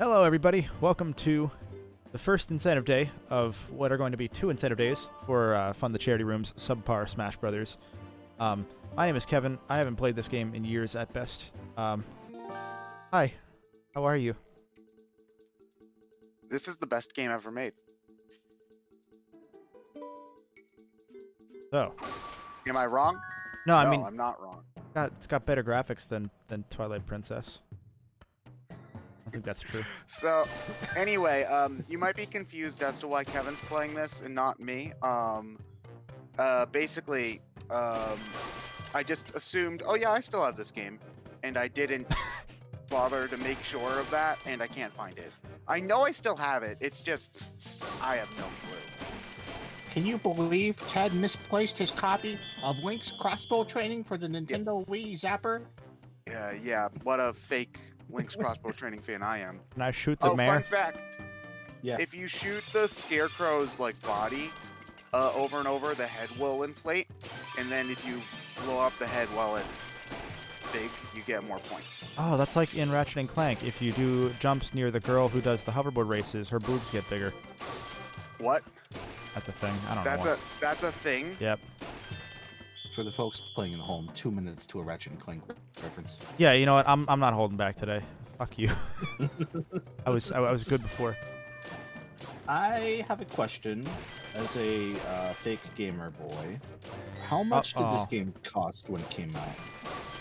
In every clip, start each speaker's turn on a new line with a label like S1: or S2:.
S1: Hello, everybody. Welcome to the first incentive day of what are going to be 2 incentive days for Fund the Charity Room's Subpar Smash Brothers. My name is Kevin. I haven't played this game in years at best. Hi. How are you?
S2: This is the best game ever made.
S1: So.
S2: Am I wrong?
S1: No, I mean,
S2: I'm not wrong.
S1: it's got better graphics than Twilight Princess. I think that's true.
S2: So, anyway, you might be confused as to why Kevin's playing this and not me. Basically, I just assumed, oh yeah, I still have this game, and I didn't bother to make sure of that, and I can't find it. I know I still have it. It's just I have no clue.
S3: Can you believe Ted misplaced his copy of Link's Crossbow training for the Nintendo Wii Zapper?
S2: Yeah. What a fake Link's Crossbow training fan I am.
S1: Can I shoot the mayor?
S2: Fun fact.
S3: Yeah.
S2: If you shoot the scarecrow's body over and over, the head will inflate, and then if you blow up the head while it's big, you get more points.
S1: Oh, that's like in Ratchet and Clank. If you do jumps near the girl who does the hoverboard races, her boobs get bigger.
S2: What?
S1: That's a thing. I don't know.
S2: That's a thing.
S1: Yep.
S3: For the folks playing at home, 2 minutes to a Ratchet and Clank reference.
S1: Yeah, you know what? I'm not holding back today. Fuck you. I was good before.
S3: I have a question. As a fake gamer boy, how much did this game cost when it came out?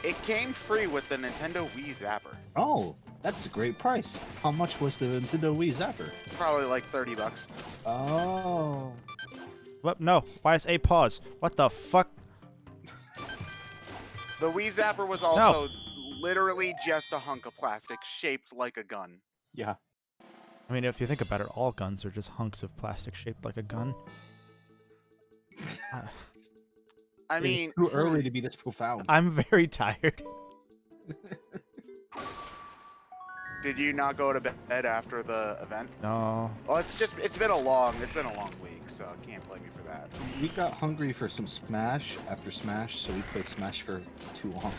S2: It came free with the Nintendo Wii Zapper.
S3: Oh, that's a great price. How much was the Nintendo Wii Zapper?
S2: Probably like $30.
S3: Oh.
S1: What? No. Why is a pause? What the fuck?
S2: The Wii Zapper was also literally just a hunk of plastic shaped like a gun.
S3: Yeah.
S1: I mean, if you think about it, all guns are just hunks of plastic shaped like a gun.
S2: I mean,
S3: it's too early to be this profound.
S1: I'm very tired.
S2: Did you not go to bed after the event?
S1: No.
S2: Well, it's been a long week, so can't blame you for that.
S3: We got hungry for some Smash after Smash, so we played Smash for too long.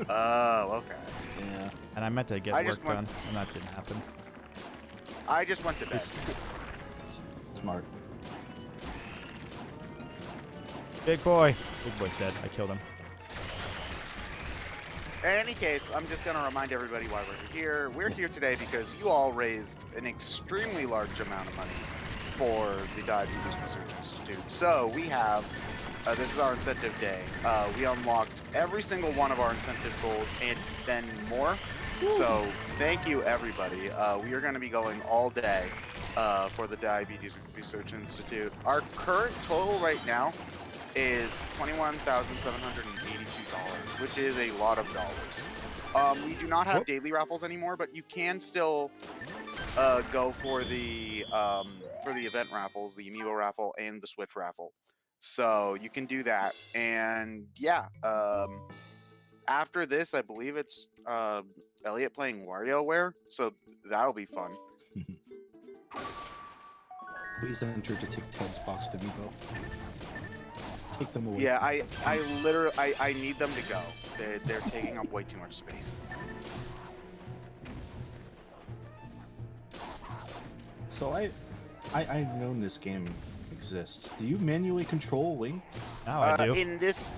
S2: Oh, okay.
S3: Yeah.
S1: And I meant to get work done, and that didn't happen.
S2: I just went to bed.
S3: Smart.
S1: Big boy. Big boy's dead. I killed him.
S2: In any case, I'm just going to remind everybody why we're here. We're here today because you all raised an extremely large amount of money for the Diabetes Research Institute. So we have, this is our incentive day. We unlocked every single one of our incentive goals and then more. So thank you, everybody. We are going to be going all day for the Diabetes Research Institute. Our current total right now is $21,782, which is a lot of dollars. We do not have daily raffles anymore, but you can still go for the event raffles, the Amiibo raffle and the Switch raffle. So you can do that. And yeah, after this, I believe it's Elliot playing WarioWare, so that'll be fun.
S3: Please enter to take Ted's box to Amiibo. Take them away.
S2: Yeah, I literally I need them to go. They're taking up way too much space.
S3: So I've known this game exists. Do you manually control Link?
S1: Now I do.
S2: In this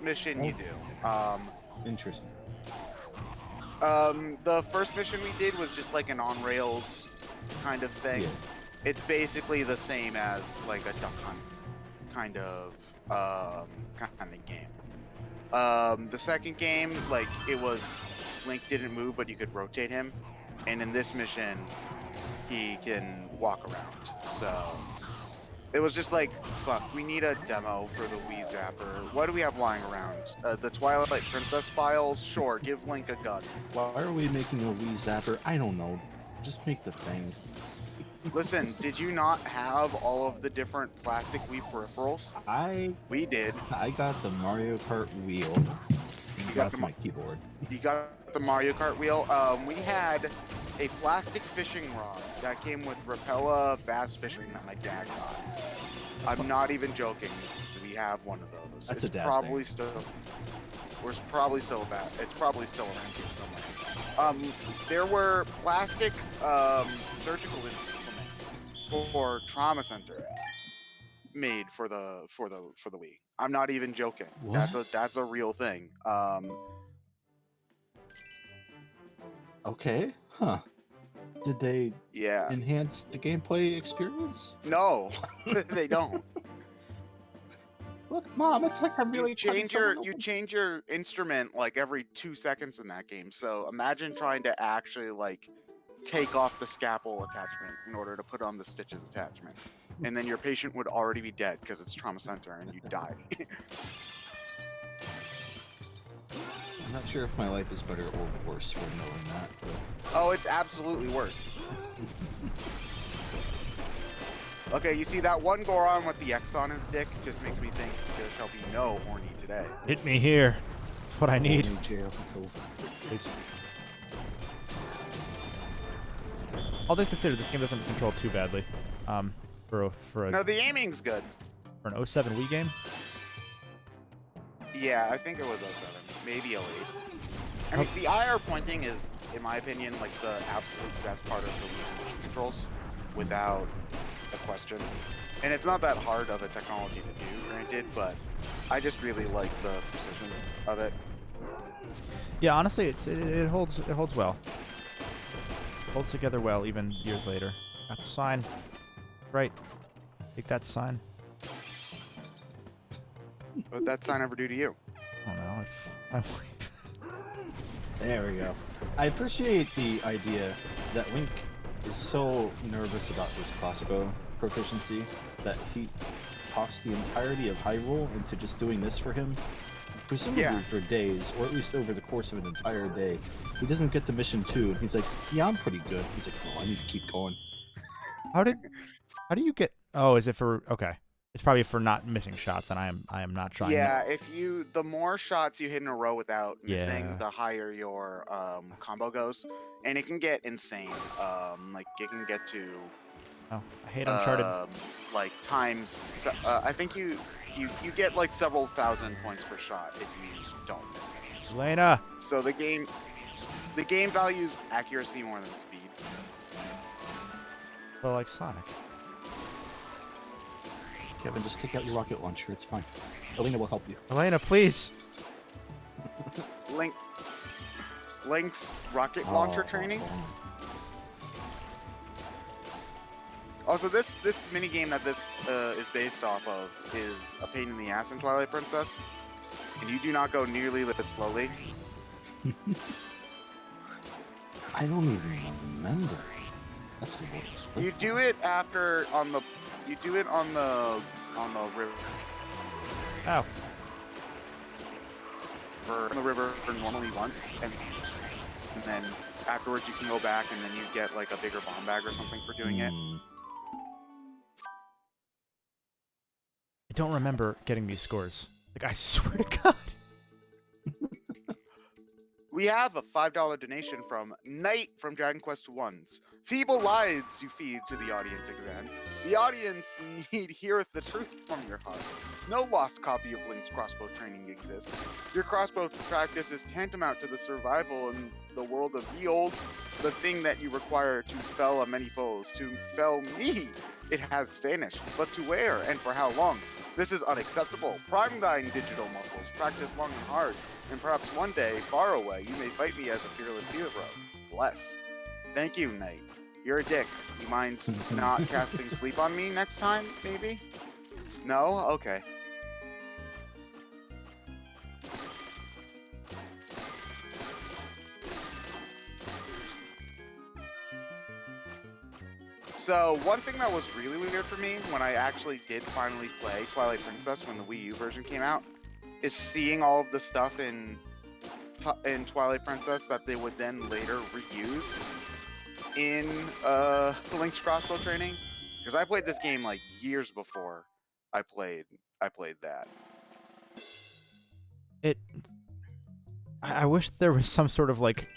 S2: mission, you do.
S3: Interesting.
S2: The first mission we did was just like an on rails kind of thing.
S3: Yeah.
S2: It's basically the same as like a duck hunt kind of game. The second game, like it was Link didn't move, but you could rotate him, and in this mission, he can walk around. So it was just like, fuck, we need a demo for the Wii Zapper. What do we have lying around? The Twilight Princess files? Sure, give Link a gun.
S3: Why are we making a Wii Zapper? I don't know. Just make the thing.
S2: Listen, did you not have all of the different plastic Wii peripherals? We did.
S3: I got the Mario Kart wheel.
S2: You got
S3: my keyboard.
S2: You got the Mario Kart wheel. We had a plastic fishing rod that came with Rapella bass fishing that my dad got. I'm not even joking. We have one of those.
S3: That's
S2: it's
S3: a dad
S2: probably
S3: thing.
S2: still. It's probably still around here somewhere. There were plastic surgical implements for trauma center made for the Wii. I'm not even joking.
S3: What?
S2: That's a real thing.
S3: Okay. Huh. Did they
S2: Yeah.
S3: enhance the gameplay experience?
S2: No, they don't.
S3: Look, Mom, it's like I'm really
S2: You
S3: cutting someone open.
S2: change your instrument like every 2 seconds in that game. So imagine trying to actually like take off the scalpel attachment in order to put on the stitches attachment, and then your patient would already be dead because it's trauma center and you die.
S3: I'm not sure if my life is better or worse for knowing that. But...
S2: Oh, it's absolutely worse. Okay, you see that one Goron with the X on his dick just makes me think there shall be no horny today.
S1: Hit me here. That's what I need.
S3: Only jail over.
S1: Please. All things considered, this game doesn't control too badly. For
S2: No, the aiming's good.
S1: an 07 Wii game.
S2: Yeah, I think it was 07, maybe 08. I mean, the IR pointing is, in my opinion, like the absolute best part of the Wii motion controls, without a question. And it's not that hard of a technology to do, granted, but I just really like the precision of it.
S1: Yeah, honestly, it holds well. Holds together well, even years later. Got the sign. Right. Take that sign.
S2: What did that sign ever do to you?
S1: Oh no,
S3: There we go. I appreciate the idea that Link is so nervous about his crossbow proficiency that he talks the entirety of Hyrule into just doing this for him, presumably for days, or at least over the course of an entire day. He doesn't get to mission 2, and he's like, yeah, I'm pretty good. He's like, oh, I need to keep going.
S1: How do you get? Oh, is it for? Okay, it's probably for not missing shots, and I am not trying.
S2: Yeah, the more shots you hit in a row without missing,
S1: Yeah.
S2: the higher your combo goes, and it can get insane. Like it can get to
S1: Oh, I hate Uncharted.
S2: like times. I think you get like several thousand points per shot if you don't miss it.
S1: Elena.
S2: So the game values accuracy more than speed.
S1: Well, like Sonic.
S3: Kevin, just take out your rocket launcher. It's fine. Alina will help you.
S1: Elena, please.
S2: Link's rocket launcher training. Also, this mini game that this is based off of is a pain in the ass in Twilight Princess, and you do not go nearly this slowly.
S3: I don't even remember. That's the worst.
S2: You do it on the river.
S1: Ow.
S2: On the river normally once, and then afterwards you can go back, and then you get like a bigger bomb bag or something for doing it.
S1: I don't remember getting these scores. Like, I swear to God.
S2: We have a $5 donation from Knight from Dragon Quest I's. Feeble lies you feed to the audience exam. The audience need heareth the truth from your heart. No lost copy of Link's crossbow training exists. Your crossbow practice is tantamount to the survival in the world of Behold, the thing that you require to fell a many foes. To fell me, it has vanished. But to where and for how long? This is unacceptable. Prime thine digital muscles. Practice long and hard. And perhaps one day, far away, you may fight me as a fearless hero. Bless. Thank you, Knight. You're a dick. You mind not casting sleep on me next time, maybe? No? Okay. So, one thing that was really weird for me when I actually did finally play Twilight Princess when the Wii U version came out is seeing all of the stuff in Twilight Princess that they would then later reuse in Link's crossbow training. Because I played this game like years before I played that.
S1: I wish there was some sort of like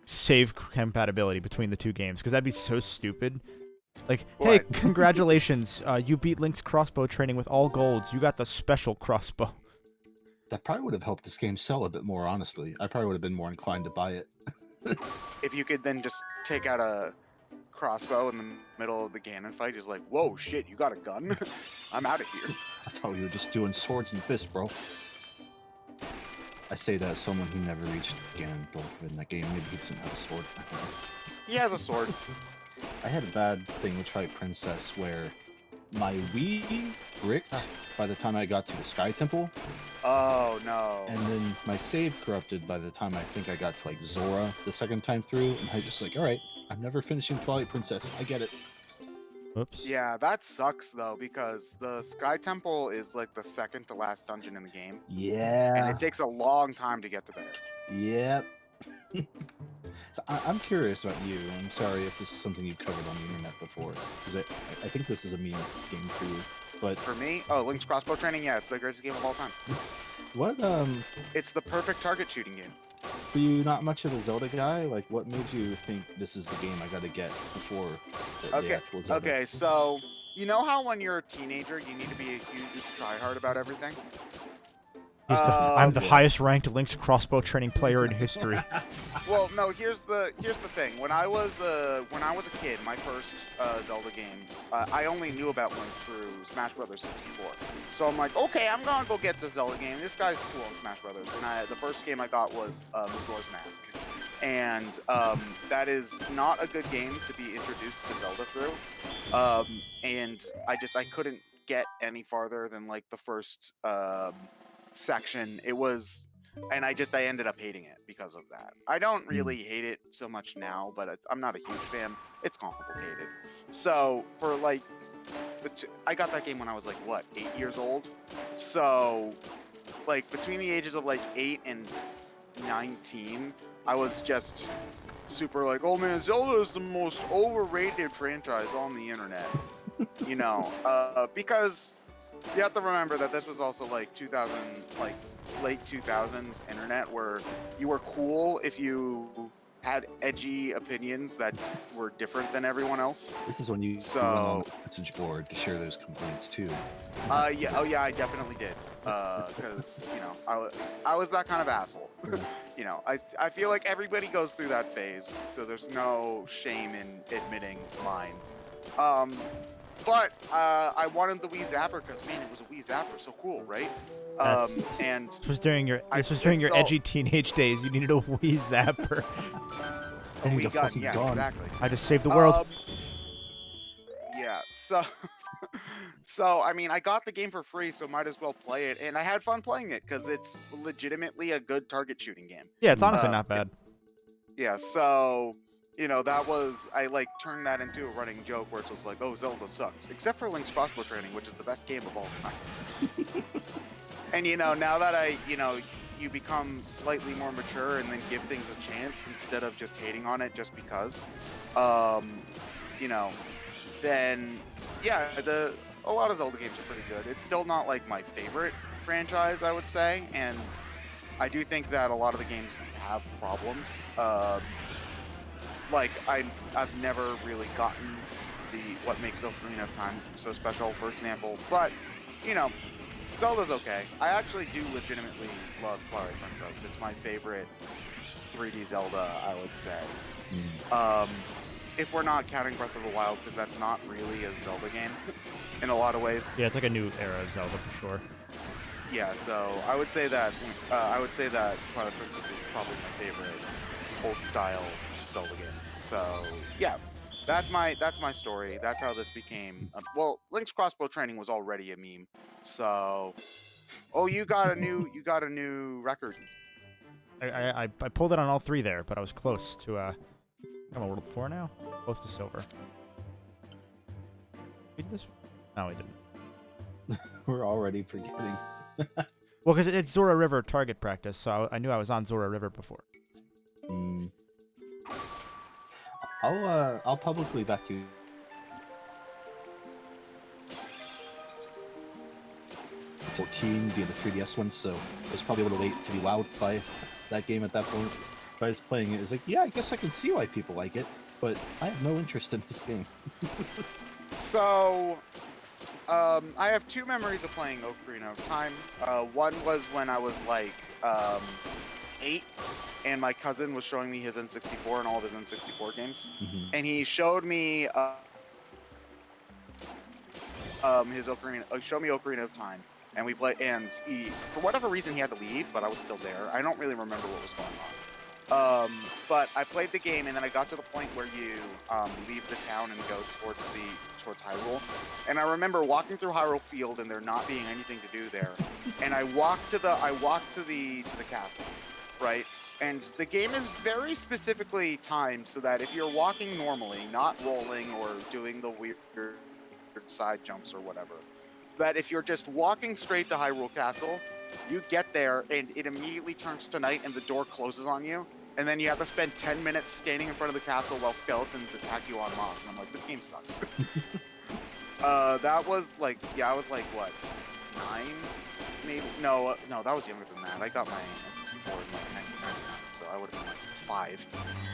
S1: save compatibility between the two games, because that'd be so stupid. Like,
S2: What?
S1: hey, congratulations, you beat Link's crossbow training with all golds. You got the special crossbow.
S3: That probably would have helped this game sell a bit more, honestly. I probably would have been more inclined to buy it.
S2: If you could then just take out a crossbow in the middle of the Ganon fight, just like, whoa, shit, you got a gun? I'm out of here.
S3: I thought we were just doing swords and fists, bro. I say that as someone who never reached Ganondorf in that game. Maybe he doesn't have a sword. I don't know.
S2: He has a sword.
S3: I had a bad thing with Twilight Princess where my Wii bricked by the time I got to the Sky Temple,
S2: Oh, no.
S3: and then my save corrupted by the time I think I got to like Zora the second time through, and I was just like, all right, I'm never finishing Twilight Princess. I get it.
S1: Whoops.
S2: Yeah, that sucks, though, because the Sky Temple is like the second to last dungeon in the game. And
S3: Yeah.
S2: it takes a long time to get to there.
S3: Yep. So I'm curious about you. I'm sorry if this is something you've covered on the internet before, because I think this is a meme game for you. But
S2: For me, oh, Link's Crossbow Training, yeah, it's the greatest game of all time.
S3: what
S2: It's the perfect target shooting game.
S3: were you not much of a Zelda guy? Like, what made you think this is the game I got to get before the
S2: Okay,
S3: actual Zelda?
S2: Okay, so you know how when you're a teenager, you need to be a huge tryhard about everything?
S1: I'm the
S3: yeah.
S1: highest ranked Link's crossbow training player in history.
S2: Well, no. Here's the thing. When I was a kid, my first Zelda game, I only knew about Link through Smash Brothers 64. So I'm like, okay, I'm gonna go get the Zelda game. This guy's cool in Smash Brothers. And the first game I got was Majora's Mask, and that is not a good game to be introduced to Zelda through. And I couldn't get any farther than like the first section. It was, and I ended up hating it because of that. I don't really hate it so much now, but I'm not a huge fan. It's complicated. So for like, I got that game when I was like what, 8 years old. So like between the ages of like 8 and 19, I was just super like, oh man, Zelda is the most overrated franchise on the internet. You know, because you have to remember that this was also like 2000, like late 2000s internet, where you were cool if you had edgy opinions that were different than everyone else.
S3: This is when you went on the message board to share those complaints too.
S2: Yeah, oh yeah, I definitely did. Because you know, I was that kind of asshole. You know, I feel like everybody goes through that phase, so there's no shame in admitting mine. But I wanted the Wii Zapper because, man, it was a Wii Zapper, so cool, right? And
S1: This was during your edgy teenage days. You needed a Wii Zapper.
S2: a Wii gun, yeah, exactly.
S1: I just saved the world.
S2: Yeah, so I mean, I got the game for free, so might as well play it, and I had fun playing it because it's legitimately a good target shooting game.
S1: Yeah, it's honestly not bad.
S2: Yeah, so you know, that was, I like turned that into a running joke where it's just like, oh, Zelda sucks, except for Link's Crossbow Training, which is the best game of all time. And you know, now that you become slightly more mature and then give things a chance instead of just hating on it just because, you know, then yeah, a lot of Zelda games are pretty good. It's still not like my favorite franchise, I would say, and I do think that a lot of the games have problems. Like I've never really gotten what makes Ocarina of Time so special, for example. But you know, Zelda's okay. I actually do legitimately love Twilight Princess. It's my favorite 3D Zelda, I would say. If we're not counting Breath of the Wild, because that's not really a Zelda game in a lot of ways.
S1: Yeah, it's like a new era of Zelda for sure.
S2: Yeah, so I would say that Twilight Princess is probably my favorite old style Zelda game. So yeah, that's my story. That's how this became. Well, Link's Crossbow Training was already a meme. So, oh, you got a new record.
S1: I pulled it on all three there, but I was close to I'm on World 4 now. Close to silver. We did this? No, we didn't.
S3: We're already forgetting.
S1: Well, because it's Zora River target practice, so I knew I was on Zora River before.
S3: I'll publicly back you. 14 being the 3DS one, so it was probably a little late to be wowed by that game at that point. If I was playing it, it was like, yeah, I guess I can see why people like it, but I have no interest in this game.
S2: So, I have two memories of playing Ocarina of Time. One was when I was like 8, and my cousin was showing me his N64 and all of his N64 games, and he showed me his Ocarina, showed me Ocarina of Time, and we played. And he, for whatever reason, he had to leave, but I was still there. I don't really remember what was going on. But I played the game, and then I got to the point where you leave the town and go towards Hyrule. And I remember walking through Hyrule Field and there not being anything to do there. And I walked to the castle, right? And the game is very specifically timed so that if you're walking normally, not rolling or doing the weird side jumps or whatever, that if you're just walking straight to Hyrule Castle, you get there and it immediately turns to night and the door closes on you, and then you have to spend 10 minutes standing in front of the castle while skeletons attack you en masse. And I'm like, this game sucks. That was like, yeah, I was like, what, 9? Maybe? No, that was younger than that. I got my N64 in like 1999, so I would have been like 5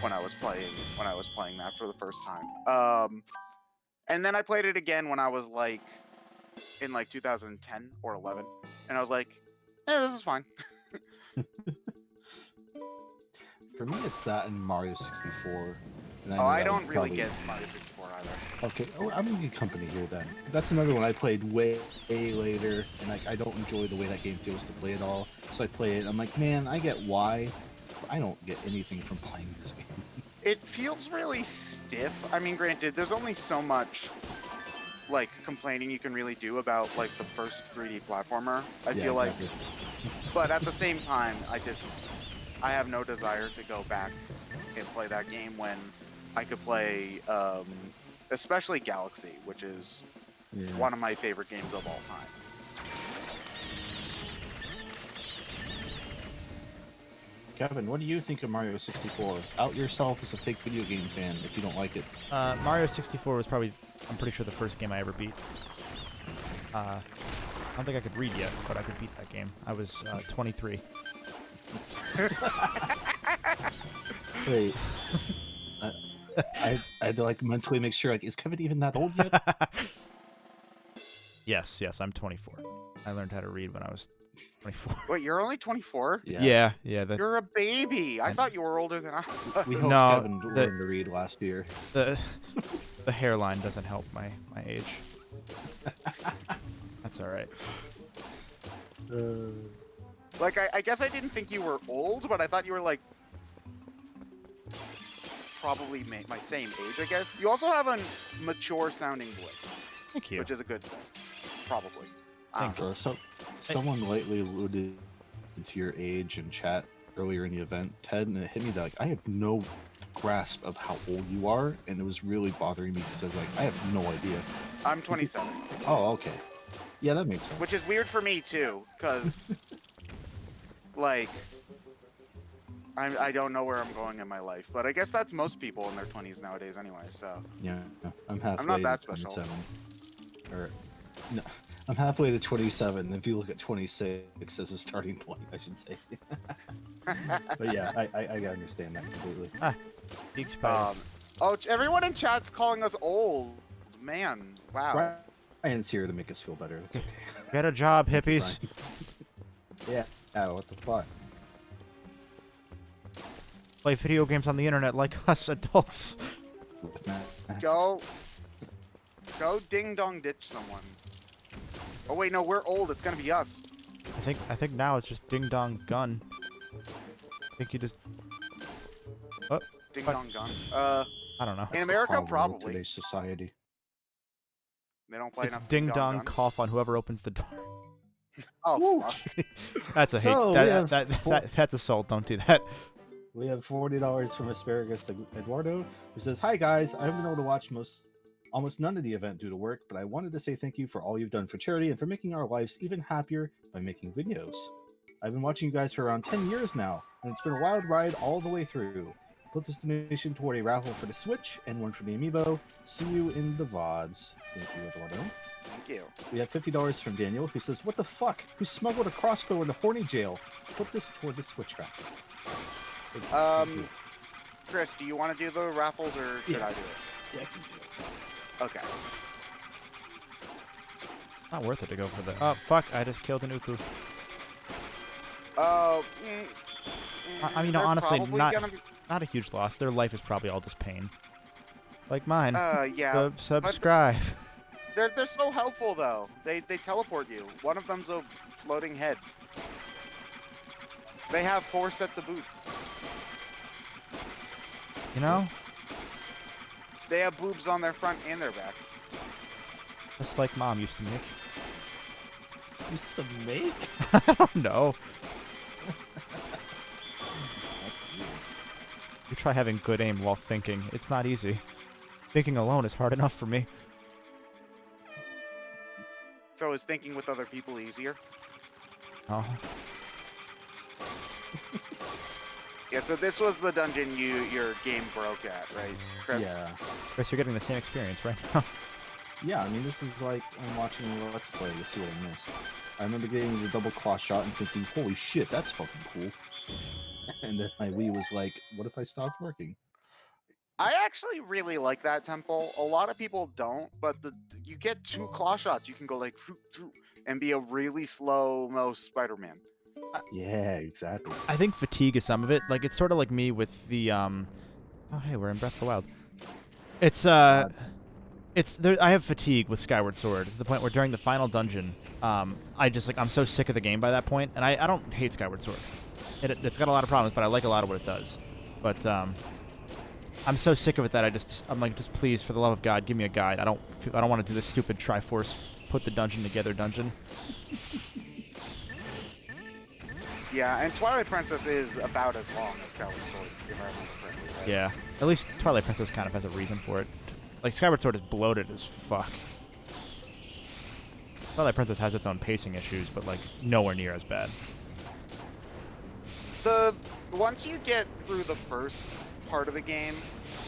S2: when I was playing that for the first time. And then I played it again when I was like in like 2010 or 11, and I was like, this is fine.
S3: For me, it's that and Mario 64. And
S2: I don't really get Mario 64 either.
S3: Okay, I'm in good company here then. That's another one I played way later, and like I don't enjoy the way that game feels to play at all. So I play it. I'm like, man, I get why, but I don't get anything from playing this game.
S2: It feels really stiff. I mean, granted, there's only so much like complaining you can really do about like the first 3D platformer. I feel like, but at the same time, I have no desire to go back and play that game when I could play, especially Galaxy, which is one of my favorite games of all time.
S3: Kevin, what do you think of Mario 64? Out yourself as a fake video game fan if you don't like it.
S1: Mario 64 was probably, I'm pretty sure, the first game I ever beat. I don't think I could read yet, but I could beat that game. I was 23.
S3: Wait. I had to like mentally make sure, like, is Kevin even that old yet?
S1: Yes, I'm 24. I learned how to read when I was 24.
S2: Wait, you're only 24?
S1: Yeah.
S2: You're a baby. I thought you were older than I was.
S3: We helped Kevin learn to read last year.
S1: The hairline doesn't help my age. That's all right.
S2: Like, I guess I didn't think you were old, but I thought you were like probably my same age, I guess. You also have a mature sounding voice.
S1: Thank you.
S2: Which is a good thing. Probably.
S3: Someone lightly alluded to your age in chat earlier in the event, Ted, and it hit me that like I have no grasp of how old you are, and it was really bothering me because I was like, I have no idea.
S2: I'm 27.
S3: Oh, okay. Yeah, that makes sense.
S2: Which is weird for me too, because like I don't know where I'm going in my life, but I guess that's most people in their 20s nowadays anyway. So
S3: yeah, I'm halfway.
S2: I'm not that
S3: to
S2: special.
S3: 27. Or no, I'm halfway to 27. If you look at 26 as a starting point, I should say. But yeah, I understand that completely.
S2: Oh, everyone in chat's calling us old. Man, wow.
S3: Ryan's here to make us feel better. That's okay.
S1: Get a job, hippies.
S3: Yeah. Oh, what the fuck?
S1: Play video games on the internet like us adults.
S2: Go ding dong ditch someone. Oh wait, no, we're old. It's gonna be us.
S1: I think now it's just ding dong gun. I think you just. Oh,
S2: ding
S1: what?
S2: dong gun.
S1: I don't know.
S2: In America, probably.
S3: Today's society.
S2: They don't play
S1: It's
S2: enough
S1: ding dong cough on whoever opens the door.
S2: Oh, fuck.
S1: That's a
S3: So,
S1: hate. That's assault. Don't do that.
S3: We have $40 from Asparagus Eduardo, who says, "Hi guys, I haven't been able to watch almost none of the event due to work, but I wanted to say thank you for all you've done for charity and for making our lives even happier by making videos. I've been watching you guys for around 10 years now, and it's been a wild ride all the way through. Put this donation toward a raffle for the Switch and one for the Amiibo. See you in the VODs." Thank you, Eduardo.
S2: Thank you.
S3: We have $50 from Daniel, who says, "What the fuck? Who smuggled a crossbow in the horny jail? Put this toward the Switch raffle."
S2: Chris, do you want to do the raffles or should I do it?
S3: Yeah, I can do it.
S2: Okay.
S1: Not worth it to go for the... Oh, fuck. I just killed an Uku.
S2: Oh,
S1: I mean,
S2: they're
S1: honestly,
S2: probably
S1: not
S2: gonna be-
S1: a huge loss. Their life is probably all just pain. Like mine.
S2: yeah.
S1: Subscribe.
S2: They're so helpful though. They teleport you. One of them's a floating head. They have 4 sets of boobs.
S1: You know?
S2: They have boobs on their front and their back.
S1: Just like Mom used to make.
S3: Used to make?
S1: I don't know.
S3: That's weird.
S1: You try having good aim while thinking. It's not easy. Thinking alone is hard enough for me.
S2: So is thinking with other people easier?
S1: Oh.
S2: Yeah, so this was the dungeon your game broke at, right, Chris?
S3: Yeah.
S1: Chris, you're getting the same experience right now.
S3: Yeah, I mean, this is like I'm watching a Let's Play to see what I missed. I remember getting the double claw shot and thinking, holy shit, that's fucking cool. And then my Wii was like, what if I stopped working?
S2: I actually really like that temple. A lot of people don't, but you get 2 claw shots. You can go like and be a really slow-mo Spider-Man.
S3: Yeah, exactly.
S1: I think fatigue is some of it. Like, it's sort of like me with the, Oh, hey, we're in Breath of the Wild. It's, I have fatigue with Skyward Sword to the point where during the final dungeon, I'm so sick of the game by that point, and I don't hate Skyward Sword. It's got a lot of problems, but I like a lot of what it does. But, I'm so sick of it that I'm like, just please, for the love of God, give me a guide. I don't want to do this stupid Triforce put the dungeon together dungeon.
S2: Yeah, and Twilight Princess is about as long as Skyward Sword, if I remember correctly, right?
S1: Yeah, at least Twilight Princess kind of has a reason for it. Like, Skyward Sword is bloated as fuck. Twilight Princess has its own pacing issues, but, like, nowhere near as bad.
S2: Once you get through the first part of the game,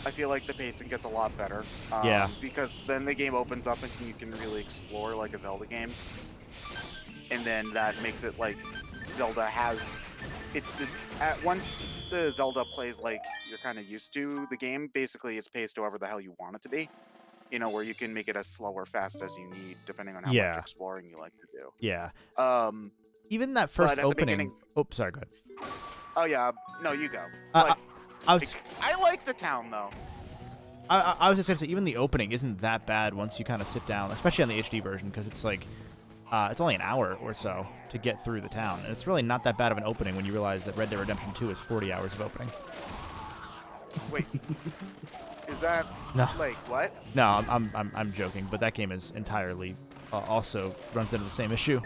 S2: I feel like the pacing gets a lot better.
S1: Yeah.
S2: Because then the game opens up and you can really explore like a Zelda game. And then that makes it like Zelda has... once the Zelda plays like you're kind of used to, the game basically is paced however the hell you want it to be. You know, where you can make it as slow or fast as you need, depending on how much exploring you like to do.
S1: Yeah.
S2: Even
S1: that first opening... Oh, sorry, go ahead.
S2: Oh, yeah. No, you go.
S1: I
S2: like the town, though.
S1: I was just going to say, even the opening isn't that bad once you kind of sit down, especially on the HD version, because it's like... it's only an hour or so to get through the town, and it's really not that bad of an opening when you realize that Red Dead Redemption 2 is 40 hours of opening.
S2: Wait, is that like what?
S1: No, I'm joking, but that game is entirely also runs into the same issue.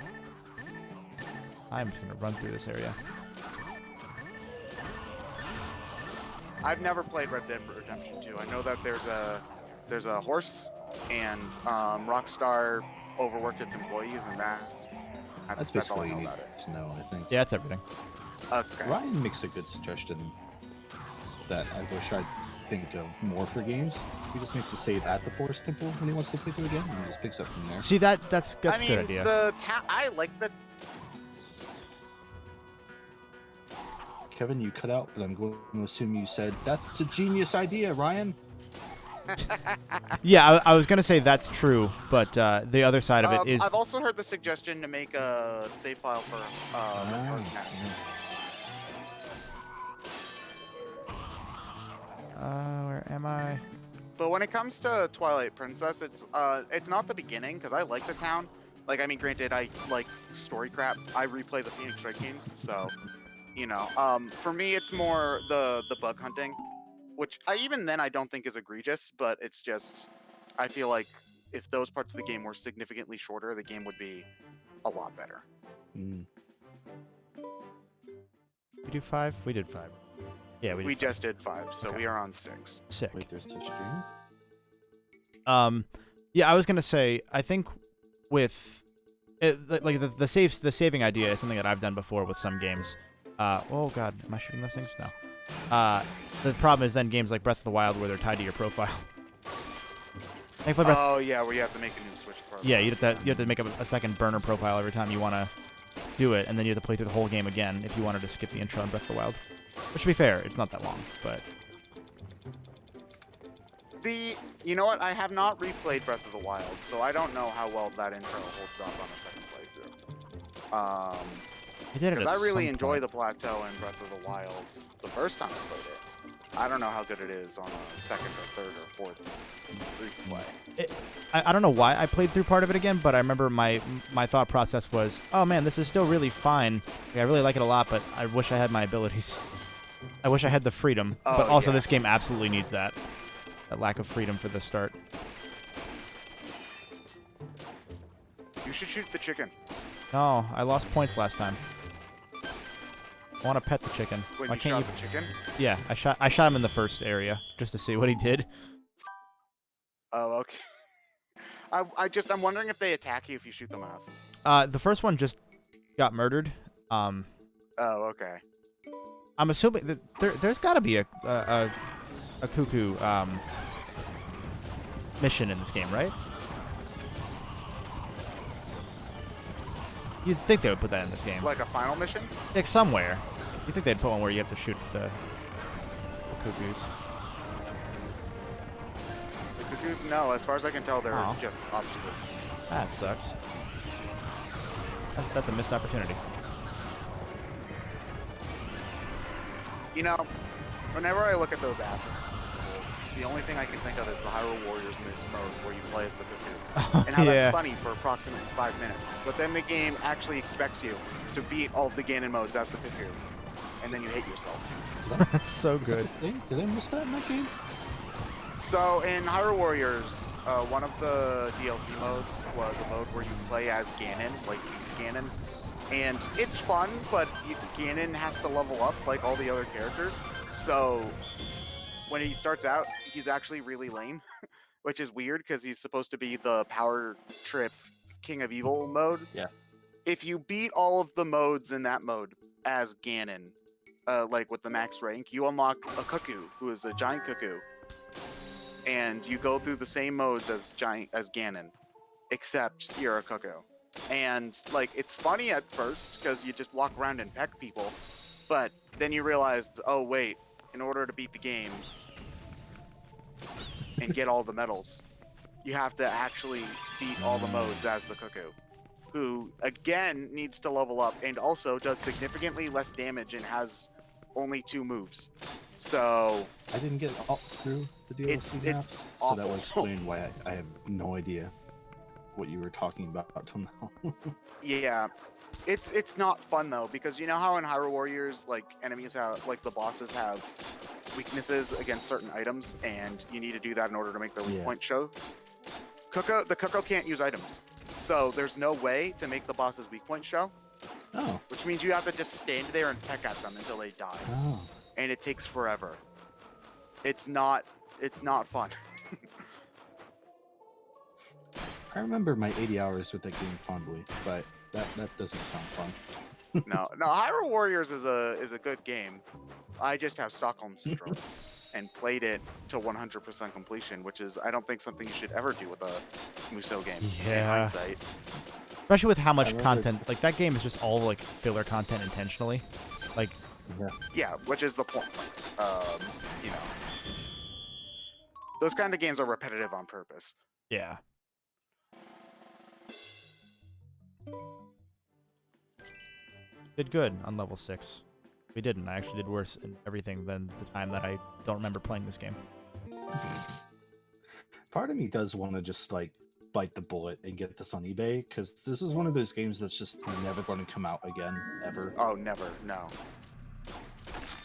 S1: I'm just gonna run through this area.
S2: I've never played Red Dead Redemption 2. I know that there's a horse, and Rockstar overworked its employees, and that's
S3: basically
S2: all I
S3: you
S2: know
S3: need
S2: about it.
S3: to know, I think.
S1: Yeah, that's everything.
S2: Okay.
S3: Ryan makes a good suggestion that I wish I'd think of more for games. He just makes a save at the Forest Temple when he wants to play through again, and he just picks up from there.
S1: See, that's a good idea.
S2: I like the...
S3: Kevin, you cut out, but I'm going to assume you said, that's a genius idea, Ryan.
S1: Yeah, I was going to say that's true, but the other side of it is...
S2: I've also heard the suggestion to make a save file for Majora's Mask.
S1: Where am I?
S2: But when it comes to Twilight Princess, it's not the beginning, because I like the town. Like, I mean, granted, I like story crap. I replay the Phoenix Wright games, so... You know, for me, it's more the bug hunting, which even then I don't think is egregious, but it's just, I feel like if those parts of the game were significantly shorter, the game would be a lot better.
S3: Mm.
S1: We do 5? We did 5. Yeah, we
S2: just did 5, so
S1: okay.
S2: We are on 6.
S1: Sick.
S3: Wait, there's touch screen?
S1: Yeah, I was going to say, I think with, like, the saving idea is something that I've done before with some games. Oh god, am I shooting those things? No. The problem is then games like Breath of the Wild where they're tied to your profile.
S2: Oh yeah, where you have to make a new Switch profile.
S1: Yeah, you have to make a second burner profile every time you want to do it, and then you have to play through the whole game again if you wanted to skip the intro in Breath of the Wild. Which, to be fair, it's not that long, but...
S2: You know what? I have not replayed Breath of the Wild, so I don't know how well that intro holds up on a second playthrough.
S1: I did it
S2: Because
S1: at
S2: I really
S1: some
S2: enjoy
S1: point.
S2: the plateau in Breath of the Wild the first time I played it. I don't know how good it is on a second or third or fourth replay.
S1: I don't know why I played through part of it again, but I remember my thought process was, oh man, this is still really fine. Like, I really like it a lot, but I wish I had my abilities. I wish I had the freedom.
S2: Oh,
S1: But also
S2: yeah.
S1: this game absolutely needs that. That lack of freedom for the start.
S2: You should shoot the chicken.
S1: No, I lost points last time. I want to pet the chicken.
S2: When
S1: Why
S2: you
S1: can't
S2: shot the chicken?
S1: Yeah, I shot him in the first area just to see what he did.
S2: Oh, okay. I'm wondering if they attack you if you shoot them off.
S1: The first one just got murdered.
S2: Oh, okay.
S1: I'm assuming that there's got to be a cuckoo mission in this game, right? You'd think they would put that in this game.
S2: Like a final mission?
S1: Like somewhere. You think they'd put one where you have to shoot the cuckoos?
S2: The cuckoos? No, as far as I can tell, they're
S1: Oh.
S2: just obstacles.
S1: That sucks. That's a missed opportunity.
S2: You know, whenever I look at those assets, the only thing I can think of is the Hyrule Warriors mode where you play as the cuckoo. And how
S1: Yeah.
S2: that's funny for approximately 5 minutes. But then the game actually expects you to beat all of the Ganon modes as the cuckoo. And then you hate yourself.
S1: That's so
S3: Is that
S1: good.
S3: the thing? Did I miss that in that game?
S2: So in Hyrule Warriors, one of the DLC modes was a mode where you play as Ganon, like Beast Ganon. And it's fun, but Ganon has to level up like all the other characters. So when he starts out, he's actually really lame, which is weird because he's supposed to be the power trip King of Evil mode.
S3: Yeah.
S2: If you beat all of the modes in that mode as Ganon, like with the max rank, you unlock a cuckoo who is a giant cuckoo. And you go through the same modes as Ganon, except you're a cuckoo. And like it's funny at first because you just walk around and peck people, but then you realize, oh wait, in order to beat the game and get all the medals, you have to actually beat all the modes as the cuckoo, who again needs to level up and also does significantly less damage and has only 2 moves. So
S3: I didn't get all through the DLC
S2: It's
S3: maps, so that
S2: awful.
S3: will explain why I have no idea what you were talking about till now.
S2: yeah, it's not fun though, because you know how in Hyrule Warriors, like enemies have, like the bosses have weaknesses against certain items, and you need to do that in order to make their weak
S3: Yeah.
S2: point show. The cuckoo can't use items, so there's no way to make the boss's weak point show,
S3: Oh.
S2: which means you have to just stand there and peck at them until they die,
S3: Oh.
S2: and it takes forever. It's not fun.
S3: I remember my 80 hours with that game fondly, but that doesn't sound fun.
S2: No, Hyrule Warriors is a good game. I just have Stockholm syndrome and played it to 100% completion, which is I don't think something you should ever do with a Musou game. In
S1: Yeah.
S2: hindsight.
S1: Especially with how much
S3: remember
S1: content. Like that game is just all like filler content intentionally. Like
S3: Yeah.
S2: Yeah, which is the point. You know, those kind of games are repetitive on purpose.
S1: yeah. Did good on level 6. We didn't. I actually did worse in everything than the time that I don't remember playing this game.
S3: Part of me does want to just like bite the bullet and get this on eBay, because this is one of those games that's just never going to come out again, ever.
S2: Oh, never, no.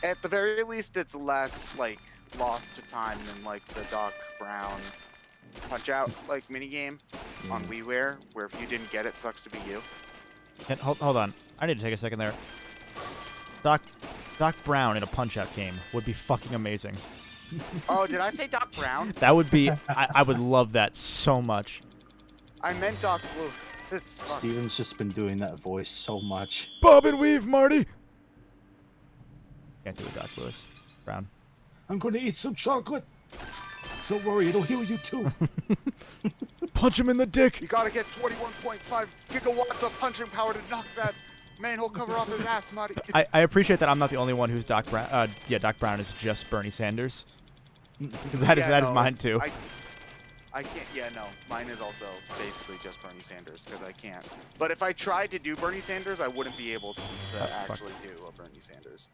S2: At the very least, it's less like lost to time than like the Doc Brown Punch Out like minigame on WiiWare, where if you didn't get it, sucks to be you.
S1: Hold on. I need to take a second there. Doc Brown in a Punch-Out game would be fucking amazing.
S2: Oh, did I say Doc Brown?
S1: That would be... I would love that so much.
S2: I meant Doc Blue. It's fun.
S3: Steven's just been doing that voice so much.
S1: Bob and weave, Marty! Can't do a Doc Lewis. Brown.
S3: I'm going to eat some chocolate. Don't worry, it'll heal you too.
S1: Punch him in the dick!
S2: You gotta get 21.5 gigawatts of punching power to knock that manhole cover off his ass, Marty.
S1: I appreciate that I'm not the only one who's Doc Brown. Yeah, Doc Brown is just Bernie Sanders. That is
S2: Yeah, no,
S1: mine
S2: it's-
S1: too.
S2: I can't. Yeah, no, mine is also basically just Bernie Sanders because I can't. But if I tried to do Bernie Sanders, I wouldn't be able to
S1: fuck.
S2: actually do a Bernie Sanders.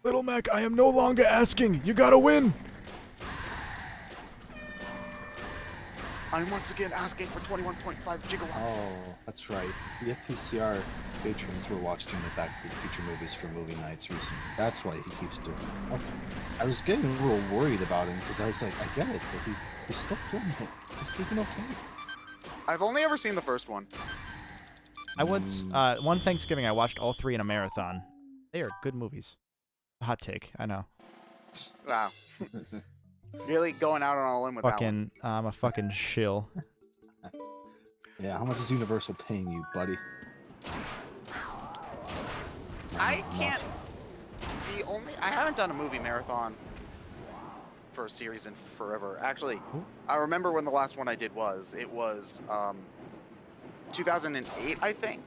S1: Little Mac, I am no longer asking. You gotta win.
S2: I'm once again asking for 21.5 gigawatts.
S3: Oh, that's right. The FTCR patrons were watching the Back to the Future movies for movie nights recently. That's why he keeps doing it. Okay. I was getting a little worried about him because I was like, I get it, but he's still doing it. He's doing okay.
S2: I've only ever seen the first one.
S1: I once, one Thanksgiving, I watched all 3 in a marathon. They are good movies. Hot take, I know.
S2: Wow. Really going out on a limb with that one.
S1: I'm a fucking shill.
S3: Yeah, how much is Universal paying you, buddy?
S2: I can't. I haven't done a movie marathon for a series in forever. Actually, I remember when the last one I did was. It was 2008, I think,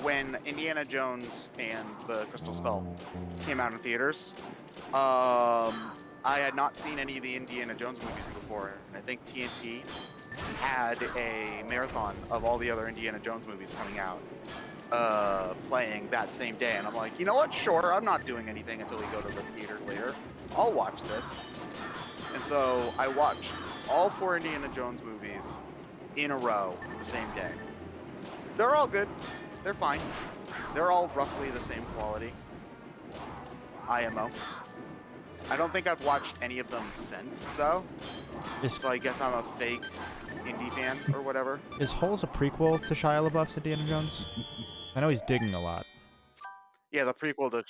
S2: when Indiana Jones and the Crystal Skull came out in theaters. I had not seen any of the Indiana Jones movies before, and I think TNT had a marathon of all the other Indiana Jones movies coming out, playing that same day. And I'm like, you know what? Sure, I'm not doing anything until we go to the theater later. I'll watch this. And so I watched all 4 Indiana Jones movies in a row the same day. They're all good. They're fine. They're all roughly the same quality. IMO. I don't think I've watched any of them since, though. So I guess I'm a fake indie fan or whatever.
S1: Is Holes a prequel to Shia LaBeouf's Indiana Jones? I know he's digging a lot.
S2: Yeah, the prequel to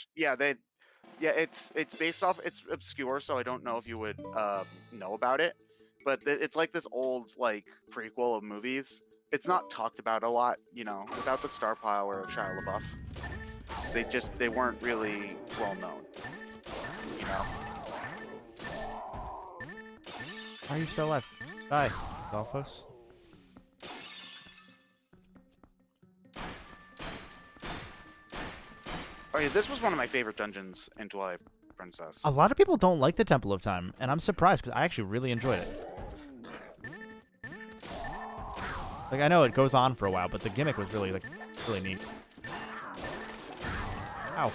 S2: it's based off. It's obscure, so I don't know if you would know about it. But it's like this old prequel of movies. It's not talked about a lot, without the star power of Shia LaBeouf. They weren't really well known,
S1: Why are you still alive? Die, Dolphos.
S2: Oh yeah, this was one of my favorite dungeons in Twilight Princess.
S1: A lot of people don't like the Temple of Time, and I'm surprised because I actually really enjoyed it. I know it goes on for a while, but the gimmick was really neat. Ow.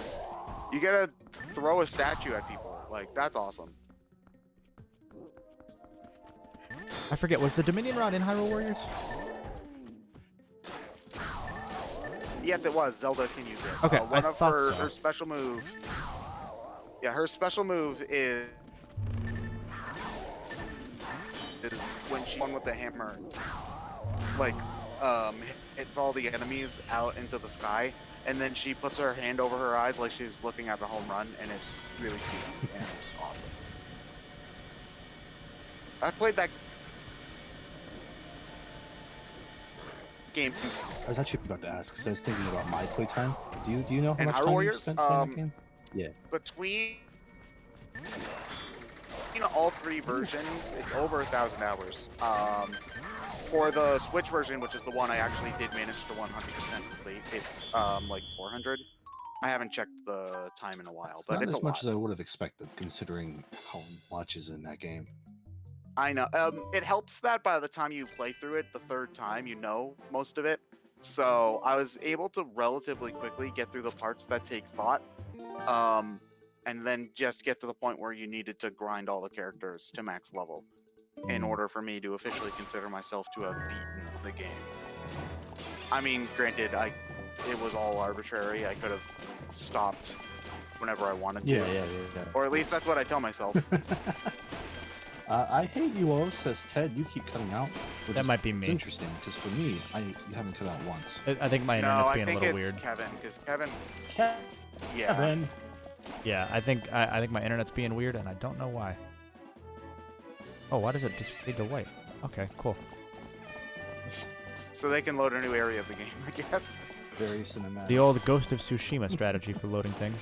S2: You gotta throw a statue at people. That's awesome.
S1: I forget, was the Dominion Rod in Hyrule Warriors?
S2: Yes, it was. Zelda can use it.
S1: Okay,
S2: One
S1: I
S2: of
S1: thought
S2: her
S1: so.
S2: her special move. Yeah, her special move is when she won with the hammer. It's all the enemies out into the sky, and then she puts her hand over her eyes like she's looking at a home run, and it's really cute and it's awesome. I played that game.
S3: I was actually about to ask because I was thinking about my playtime. Do you know how
S2: And
S3: much
S2: Hyrule
S3: time you
S2: Warriors,
S3: spent playing that game? Yeah.
S2: Between all 3 versions, it's over 1,000 hours. For the Switch version, which is the one I actually did manage to 100% complete, it's 400. I haven't checked the time in a while, but
S3: Not
S2: it's
S3: as
S2: a
S3: much
S2: lot.
S3: as I would have expected, considering how much is in that game.
S2: I know. It helps that by the time you play through it the 3rd time, you know most of it. So I was able to relatively quickly get through the parts that take thought, and then just get to the point where you needed to grind all the characters to max level in order for me to officially consider myself to have beaten the game. I mean, granted, it was all arbitrary. I could have stopped whenever I wanted to.
S3: Yeah.
S2: Or at least that's what I tell myself.
S3: I hate you all, says Ted. You keep cutting out.
S1: That might be
S3: It's
S1: me.
S3: interesting, because for me, you haven't cut out once.
S1: I think my
S2: No,
S1: internet's
S2: I
S1: being a
S2: think
S1: little
S2: it's
S1: weird.
S2: Kevin, because Kevin,
S3: Kevin.
S2: yeah.
S1: Yeah, I think my internet's being weird, and I don't know why. Oh, why does it just fade to white? Okay, cool.
S2: So they can load a new area of the game, I guess.
S3: Very cinematic.
S1: The old Ghost of Tsushima strategy for loading things.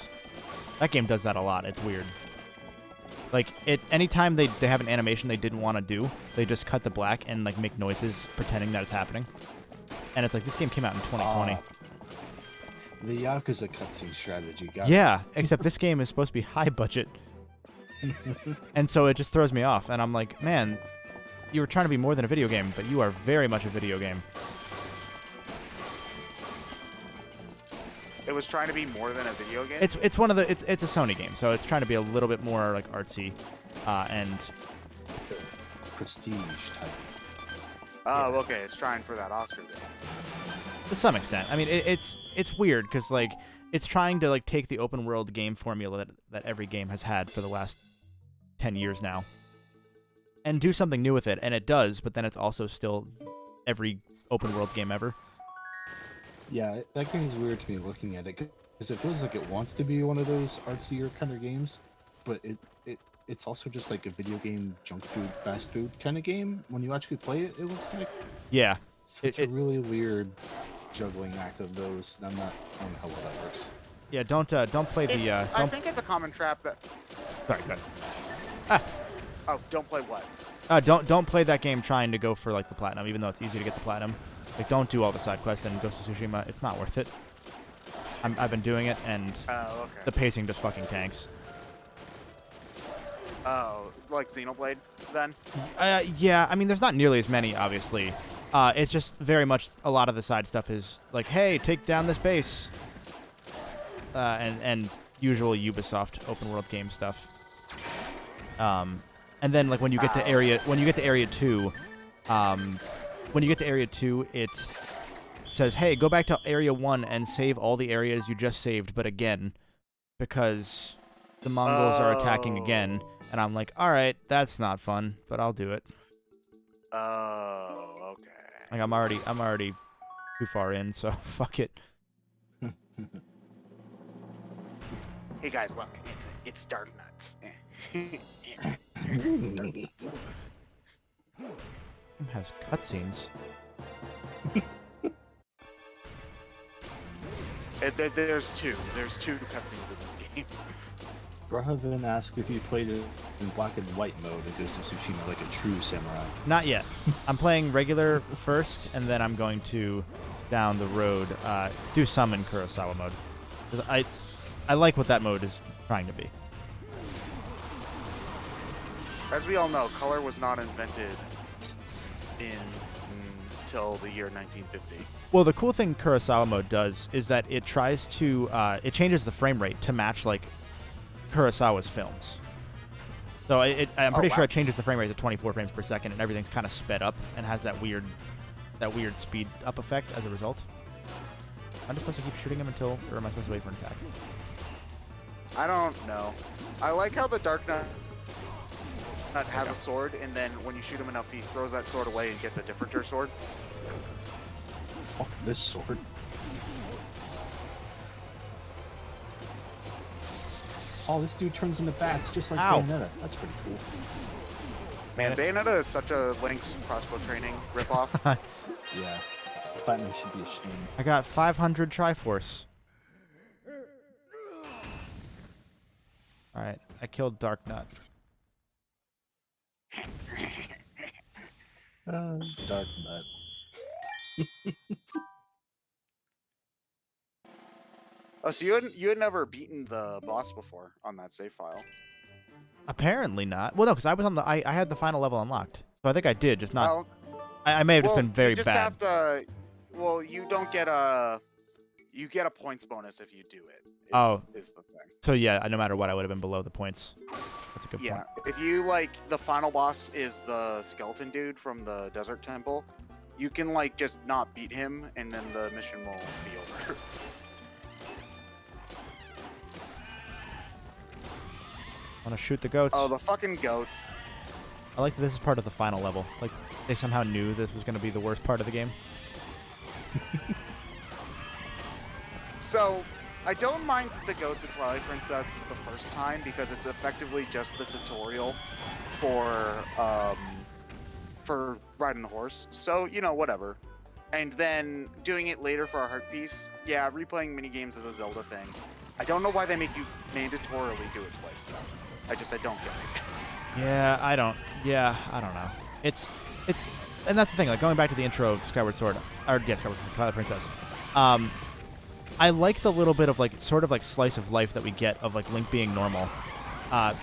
S1: That game does that a lot. It's weird. Anytime they have an animation they didn't want to do, they just cut the black and make noises pretending that it's happening. And it's this game came out in 2020.
S3: The Yakuza cutscene strategy.
S1: Yeah, except this game is supposed to be high budget. And so it just throws me off. And I'm like, man, you were trying to be more than a video game, but you are very much a video game.
S2: It was trying to be more than a video game.
S1: It's one of the it's a Sony game, so it's trying to be a little bit more like artsy, and
S3: Prestige type.
S2: Oh, okay. It's trying for that Oscar thing.
S1: to some extent. I mean, it's weird because like it's trying to like take the open world game formula that every game has had for the last 10 years now, and do something new with it, and it does. But then it's also still every open world game ever.
S3: Yeah, that game's weird to me looking at it because it feels like it wants to be one of those artsier kind of games, but it's also just like a video game junk food, fast food kind of game. When you actually play it, it looks like.
S1: Yeah,
S3: So it's a really weird juggling act of those. I don't know how well that works.
S1: yeah. Don't play the.
S2: I think it's a common trap that.
S1: Sorry, go ahead.
S2: Oh, don't play what?
S1: Don't play that game trying to go for like the platinum, even though it's easy to get the platinum. Like, don't do all the side quests in Ghost of Tsushima. It's not worth it. I've been doing it, and
S2: Oh,
S1: the
S2: okay.
S1: pacing just fucking tanks.
S2: Oh, like Xenoblade then?
S1: Yeah, I mean, there's not nearly as many, obviously. It's just very much a lot of the side stuff is like, hey, take down this base, and usual Ubisoft open world game stuff. And then like when you get to area 2, it says, hey, go back to area 1 and save all the areas you just saved, but again, because the Mongols are attacking again. And I'm like, all right, that's not fun, but I'll do it.
S2: Oh, okay.
S1: Like I'm already too far in, so fuck it.
S2: Hey guys, look, it's Dark Nuts.
S1: Game has cutscenes.
S2: There's two cutscenes in this game.
S3: Brahavan asked if you played it in black and white mode in Ghost of Tsushima like a true samurai.
S1: Not yet. I'm playing regular first, and then I'm going to down the road do some in Kurosawa mode. 'Cause I like what that mode is trying to be.
S2: As we all know, color was not invented until the year 1950.
S1: Well, the cool thing Kurosawa mode does is that it tries to it changes the frame rate to match like Kurosawa's films. So I'm pretty sure it changes the frame rate to 24 frames per second, and everything's kind of sped up and has that weird speed up effect as a result. I'm just supposed to keep shooting him until, or am I supposed to wait for an attack?
S2: I don't know. I like how the Dark Knight has a sword, and then when you shoot him enough, he throws that sword away and gets a different sword.
S3: Fuck this sword. Oh, this dude turns into bats just like
S1: Ow.
S3: Bayonetta. That's pretty cool.
S2: Man, Bayonetta is such a Link's crossbow training ripoff.
S3: Yeah. Platinum should be ashamed.
S1: I got 500 Triforce. Alright, I killed Dark Nut.
S3: Dark Nut.
S2: Oh, so you had never beaten the boss before on that save file?
S1: Apparently not. Well, no, because I was on the I had the final level unlocked, so I think I did, just not.
S2: Oh,
S1: I may have just
S2: well,
S1: been very
S2: you just
S1: bad.
S2: have to. Well, you don't get a. You get a points bonus if you do it. Is the thing.
S1: So yeah, no matter what, I would have been below the points. That's a good
S2: Yeah,
S1: point.
S2: if you like, the final boss is the skeleton dude from the desert temple. You can like just not beat him, and then the mission will be over.
S1: I want to shoot the goats.
S2: Oh, the fucking goats.
S1: I like that this is part of the final level. Like they somehow knew this was going to be the worst part of the game.
S2: So, I don't mind the goats at Twilight Princess the first time because it's effectively just the tutorial for riding the horse. So, you know, whatever. And then doing it later for a heart piece, yeah, replaying minigames is a Zelda thing. I don't know why they make you mandatorily do it twice, though. I don't get it.
S1: Yeah, I don't know. It's, and that's the thing. Like going back to the intro of Skyward Sword, Skyward Sword, Twilight Princess. I like the little bit of like sort of like slice of life that we get of like Link being normal,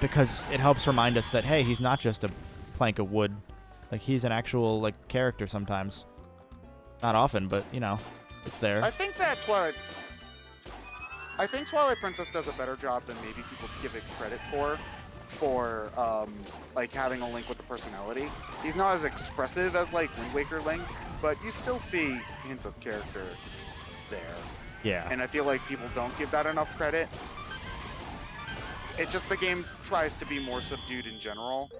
S1: because it helps remind us that, hey, he's not just a plank of wood. Like, he's an actual, like, character sometimes. Not often, but, you know, it's there.
S2: I think Twilight Princess does a better job than maybe people give it credit for like having a Link with a personality. He's not as expressive as like Wind Waker Link, but you still see hints of character there.
S1: Yeah.
S2: And I feel like people don't give that enough credit. It's just the game tries to be more subdued in general,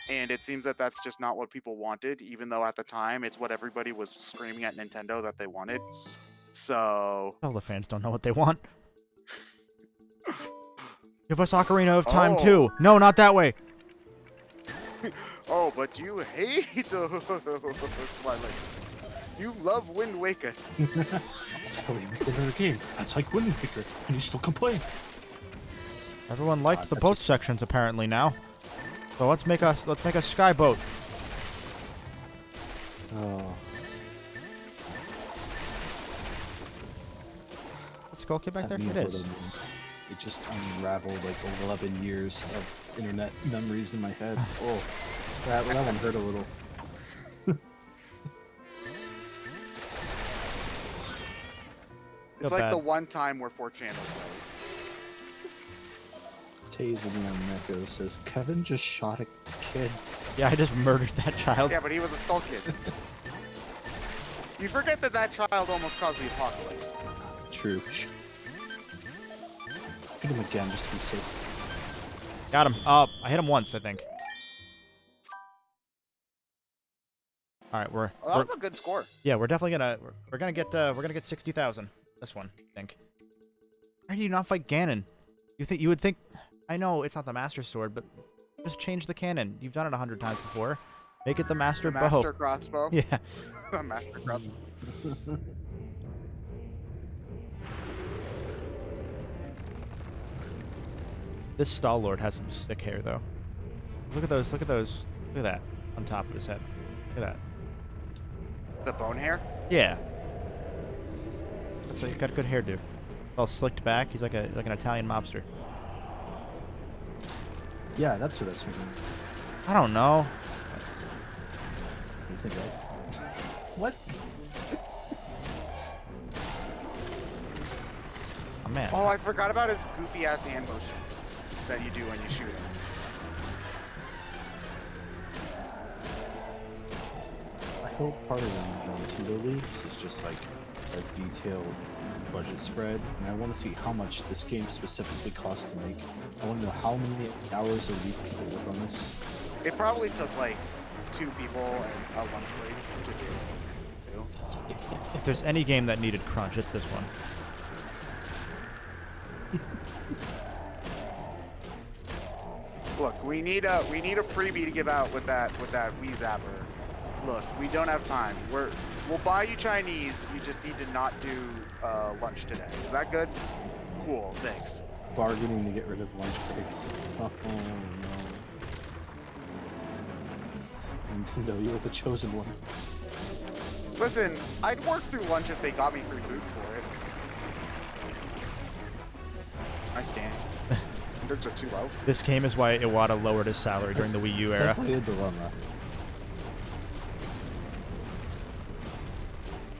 S2: and it seems that that's just not what people wanted, even though at the time it's what everybody was screaming at Nintendo that they wanted. So...
S1: All the fans don't know what they want. Give us Ocarina of Time too. No, not that way.
S2: Oh, but you hate Twilight. You love Wind Waker.
S3: So you make another game. That's like Wind Waker, and you still complain.
S1: Everyone liked the boat sections apparently now. So let's make a sky boat.
S3: Oh.
S1: Let's go get back there.
S3: Having
S1: It
S3: a
S1: is.
S3: photo, it just unraveled like 11 years of internet memories in my head. Oh, that one hurt a little.
S2: It's like the one time where 4chan was right.
S3: Taser says Kevin just shot a kid.
S1: Yeah, I just murdered that child.
S2: Yeah, but he was a skull kid. You forget that that child almost caused the apocalypse.
S3: True. Hit him again just to be safe.
S1: Got him. I hit him once, I think. All right,
S2: Well, that was a good score.
S1: yeah, we're definitely gonna get 60,000. This one, I think. Why do you not fight Ganon? You would think? I know it's not the Master Sword, but just change the cannon. You've done it 100 times before. Make it the Master Bow.
S2: Master Crossbow.
S1: Yeah.
S2: Master Crossbow.
S1: This Star-Lord has some sick hair, though. Look at those. Look at those. Look at that on top of his head. Look at that.
S2: The bone hair?
S1: Yeah. He's got a good hairdo. All slicked back. He's like an Italian mobster.
S3: Yeah, that's what I was thinking.
S1: I don't know.
S3: You think of? What?
S1: Oh man.
S2: Oh, I forgot about his goofy ass hand motions that you do when you shoot him.
S3: I hope part of the Nintendo leaks is just like a detailed budget spread, and I want to see how much this game specifically costs to make. I want to know how many hours a week people work on this.
S2: It probably took like 2 people and a lunch break to do.
S1: If there's any game that needed crunch, it's this one.
S2: Look, we need a freebie to give out with that Wii Zapper. Look, we don't have time. We'll buy you Chinese. You just need to not do lunch today. Is that good? Cool. Thanks.
S3: Bargaining to get rid of lunch breaks. Oh no. Nintendo, you were the chosen one.
S2: Listen, I'd work through lunch if they got me free food for it. I stand. Standards are too low.
S1: This game is why Iwata lowered his salary during the Wii U era.
S3: Definitely a dilemma.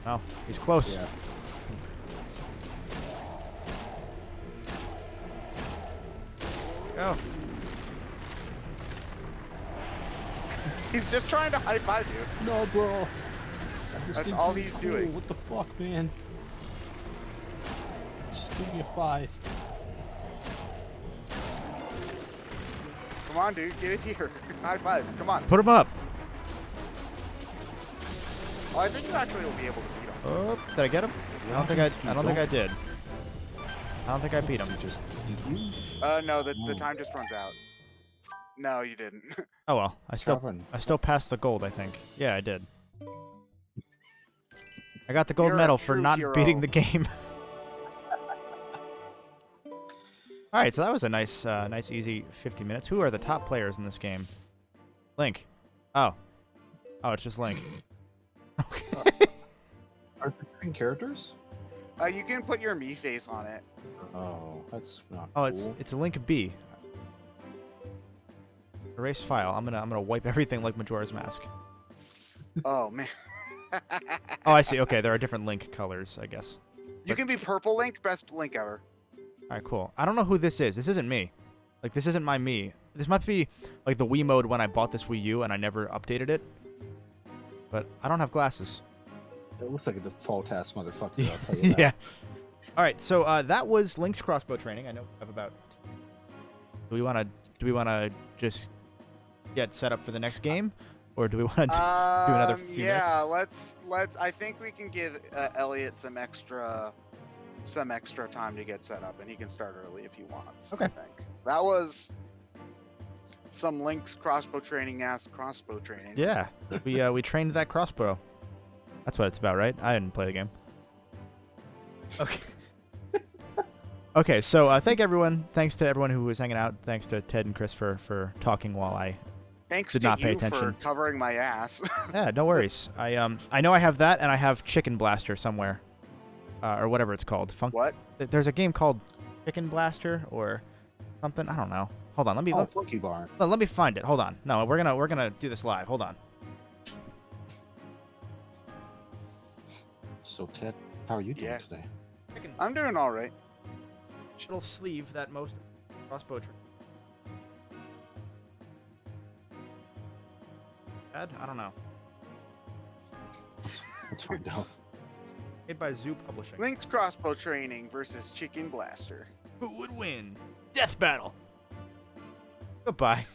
S1: Oh, he's close.
S3: Yeah.
S1: Go.
S2: He's just trying to high five you.
S3: No, bro.
S2: That's all he's doing.
S3: What the fuck, man? Just give me a 5.
S2: Come on, dude. Get it here. High five. Come on.
S1: Put him up.
S2: Oh, I think you actually will be able to beat him.
S1: Oh, did I get him? I don't think I did. I don't think I beat him.
S3: Just
S2: No, the time just runs out. No, you didn't.
S1: Oh well, I still passed the gold, I think. Yeah, I did. I got the gold
S2: You're a
S1: medal for
S2: true
S1: not
S2: hero.
S1: beating the game. All right, so that was a nice easy 50 minutes. Who are the top players in this game? Link. Oh, it's just Link. Okay.
S3: Are there different characters?
S2: You can put your me face on it.
S3: Oh, that's not
S1: Oh,
S3: cool.
S1: it's Link B. Erase file. I'm gonna wipe everything like Majora's Mask.
S2: Oh man.
S1: Oh, I see. Okay, there are different Link colors, I guess.
S2: You can be purple Link, best Link ever.
S1: All right, cool. I don't know who this is. This isn't me. Like, this isn't my me. This must be like the Wii mode when I bought this Wii U and I never updated it. But I don't have glasses.
S3: It looks like a default ass motherfucker. I'll tell you that.
S1: Yeah. All right, so that was Link's crossbow training. I know we have about. Do we want to just get set up for the next game, or do we want to do another few minutes?
S2: Yeah, let's. I think we can give Elliot some extra time to get set up, and he can start early if he wants.
S1: Okay.
S2: I think that was some Link's crossbow training. Crossbow training.
S1: Yeah, we trained that crossbow. That's what it's about, right? I didn't play the game. Okay. Okay, so thanks to everyone who was hanging out. Thanks to Ted and Chris for talking while I
S2: Thanks
S1: did
S2: to
S1: not pay
S2: you
S1: attention.
S2: for covering my ass.
S1: Yeah, no worries. I know I have that, and I have Chicken Blaster somewhere, or whatever it's called.
S2: What?
S1: There's a game called Chicken Blaster or something. I don't know. Hold on, let me
S3: Funky Barn.
S1: let me find it. Hold on. No, we're gonna do this live. Hold on.
S3: So Ted, how are you doing
S2: Yeah.
S3: today?
S1: Chicken
S2: I'm doing all right.
S1: little sleeve that most crossbow. Bad? I don't know.
S3: Let's find out.
S1: Made by Zoo Publishing.
S2: Link's crossbow training versus Chicken Blaster.
S1: Who would win? Death battle. Goodbye.